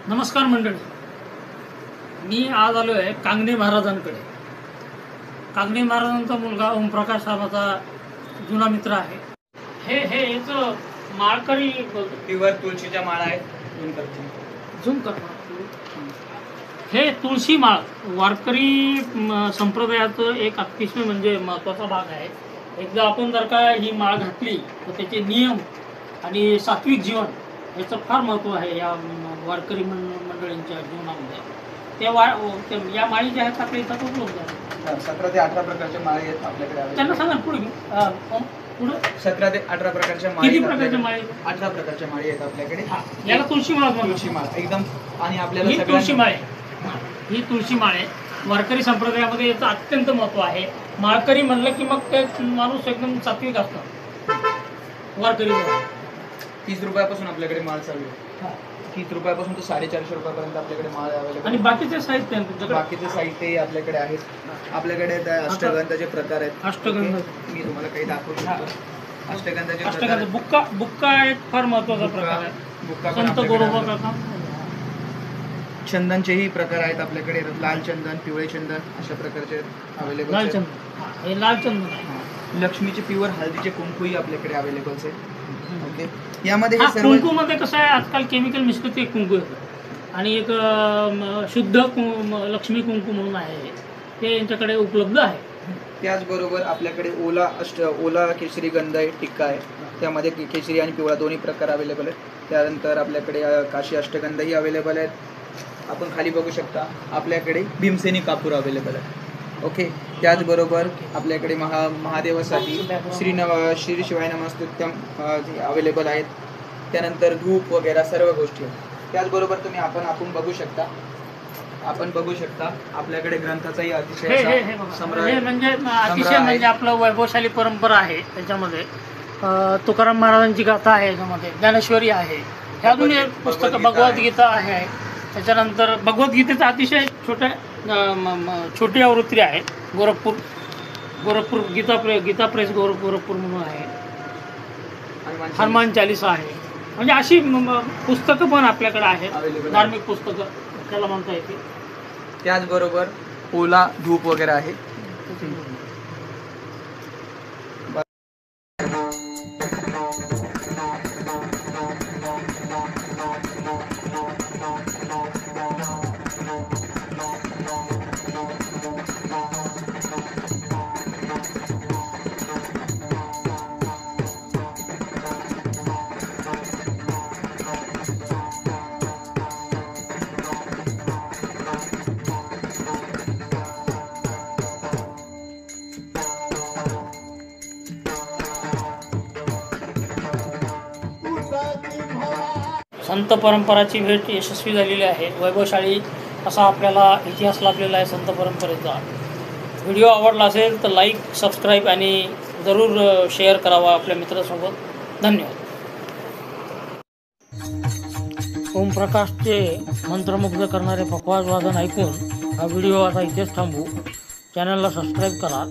नमस्कार मंडळी, मी आज आलो आहे कांगणे महाराजांकडे. कांगणे महाराजांचा मुलगा ओमप्रकाश हा माझा जुना मित्र आहे. हे याचं माळकरी प्युअर तुळशीच्या माळा आहेत. झूम कर. हे तुळशी माळ वारकरी संप्रदायाचं एक अतिशय म्हणजे महत्त्वाचा भाग आहे. एकदा आपण जर का ही माळ घातली तर त्याचे नियम आणि सात्विक जीवन याचं फार महत्त्व आहे या वारकरी मंडळींच्या जीवनामध्ये. या माळी ज्या आहेत आपल्या इथं उपलब्ध आहेत. 17 ते 18 प्रकारच्या माळी आहेत आपल्याकडे. त्यांना सांगा पुढे 17 ते 18 प्रकारच्या माळी. किती प्रकारच्या माळी? 18 प्रकारच्या माळी आहेत आपल्याकडे. याला तुळशी माळ म्हणतात. तुळशी माळ एकदम. आणि आपल्याला ही तुळशी माळ आहे. ही तुळशी माळ आहे. वारकरी संप्रदायामध्ये याचं अत्यंत महत्त्व आहे. माळकरी म्हणलं की मग ते माणूस एकदम सात्विक असतो. वारकरी 30 रुपयापासून आपल्याकडे माळ चालू आहे. 30 रुपयापासून तर 450 रुपयापर्यंत आपल्याकडे माळ अवेलेबल. आणि बाकीचे साहित्य बाकीचे साहित्य आपल्याकडे आहेत. आपल्याकडे अष्टगंधाचे प्रकार आहेत. अष्टगंध मी तुम्हाला काही दाखवू शकतो. अष्टगंध बुक्का एक फार महत्त्वाचा प्रकार आहे. बुक्का संत गोरोबा काका. चंदनचेही प्रकार आहेत आपल्याकडे. लाल चंदन, पिवळे चंदन अशा प्रकारचे अवेलेबल. लाल चंदन हे लाल चंदन आहे. लक्ष्मीचे प्युअर हळदीचे कुंकूही आपल्याकडे अवेलेबल आहे. ओके. यामध्ये कुंकू मध्ये कसं आहे, आजकाल केमिकल मिसळते एक कुंकू आणि एक शुद्ध लक्ष्मी कुंकू म्हणून आहे, ते यांच्याकडे उपलब्ध आहे. त्याचबरोबर आपल्याकडे ओला केशरी गंध आहे, टिक्का आहे. त्यामध्ये केशरी आणि पिवळा दोन्ही प्रकार अवेलेबल आहेत. त्यानंतर आपल्याकडे काशी अष्टगंधही अवेलेबल आहेत. आपण खाली बघू शकता आपल्याकडे भीमसेनी कापूर अवेलेबल आहे. ओके. त्याचबरोबर आपल्याकडे महादेवासाठी श्री शिवाय नमस्तुत्यम अवेलेबल आहेत. त्यानंतर धूप वगैरे सर्व गोष्टी. त्याचबरोबर आपण बघू शकता आपल्याकडे ग्रंथाचाही अतिशय म्हणजे आपलं वैभवशाली परंपरा आहे. त्याच्यामध्ये तुकाराम महाराजांची गाथा आहे, याच्यामध्ये ज्ञानेश्वरी आहे, हे अजून एक पुस्तक भगवद्गीता आहे. त्याच्यानंतर भगवद्गीतेचं अतिशय छोटी आवृत्ती आहे. गोरखपूर गीता प्रेस गोरखपूर म्हणून आहे. हनुमान चालीसा आहे. म्हणजे अशी पुस्तकं पण आपल्याकडे आहेत, धार्मिक पुस्तकं त्याला म्हणता येते. त्याचबरोबर ओला धूप वगैरे आहे. संत परंपराची भेट यशस्वी झालेली आहे. वैभवशाली असा आपल्याला इतिहास लाभलेला आहे संत परंपरेचा. व्हिडिओ आवडला असेल तर लाईक, सबस्क्राईब आणि जरूर शेअर करावा आपल्या मित्रासोबत. धन्यवाद. ओमप्रकाशचे मंत्रमुग्ध करणारे पखवाज वादन ऐकून हा व्हिडिओ आता इथेच थांबू. चॅनलला सबस्क्राईब करा.